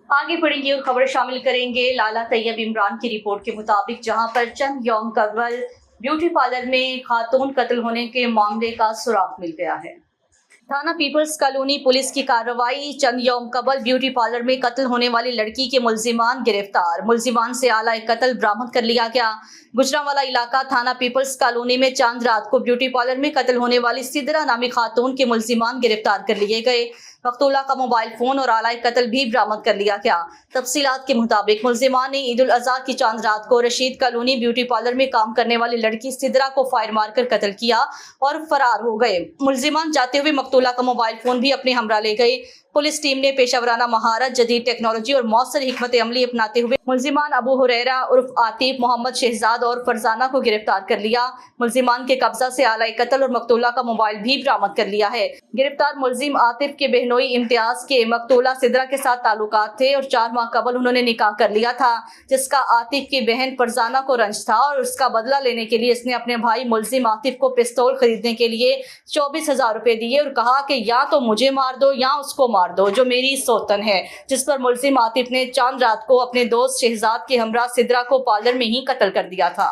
आगे बढ़ेंगे और खबर शामिल करेंगे लाला तैयब इमरान की रिपोर्ट के मुताबिक, जहां पर चंद यौम कबल ब्यूटी पार्लर में खातून कत्ल होने के मामले का सुराग मिल गया है। थाना पीपल्स कॉलोनी पुलिस की कार्रवाई। चंद यौम कबल ब्यूटी पार्लर में कत्ल होने वाली लड़की के मुल्जिमान गिरफ्तार। मुल्जिमान से आला कत्ल बरामद कर लिया गया। गुजरांवाला इलाका थाना पीपल्स कॉलोनी में चांद रात को ब्यूटी पार्लर में कत्ल होने वाली सिदरा नामी खातून के मुल्जिमान गिरफ्तार कर लिए गए। मकतूला का मोबाइल फोन और आला कत्ल भी बरामद कर लिया गया। तफसीलात के मुताबिक मुल्जिमान ने ईद उल अजहा की चांद रात को रशीद कॉलोनी ब्यूटी पार्लर में काम करने वाली लड़की सिदरा को फायर मारकर कत्ल किया और फरार हो गए। मुल्जिमान जाते हुए मकतूला का मोबाइल फोन भी अपने हमरा ले गए। पुलिस टीम ने पेशावराना महारत, जदीद टेक्नोलॉजी और मौसर हिकमत अमली अपनाते हुए मुल्जिमान अबू हुरैरा उर्फ आतिफ, मोहम्मद शहजाद और फरजाना को गिरफ्तार कर लिया। मुल्जिमान के कब्जा से आला कत्ल और मकतूला का मोबाइल भी बरामद कर लिया है। गिरफ्तार मुल्जिम आतिफ के बहनोई इम्तियाज के मकतूला सिदरा के साथ ताल्लुकात थे और 4 माह कबल उन्होंने निकाह कर लिया था, जिसका आतिफ की बहन फरजाना को रंज था और उसका बदला लेने के लिए इसने अपने भाई मुल्जिम आतिफ को पिस्तौल खरीदने के लिए 24,000 रुपए दिए और कहा कि या तो मुझे मार दो या उसको मार दो जो मेरी सौतन है, जिस पर मुल्जिम आतिफ ने चांद रात को अपने दोस्त शहजाद के हमरा सिदरा को पार्लर में ही कत्ल कर दिया था।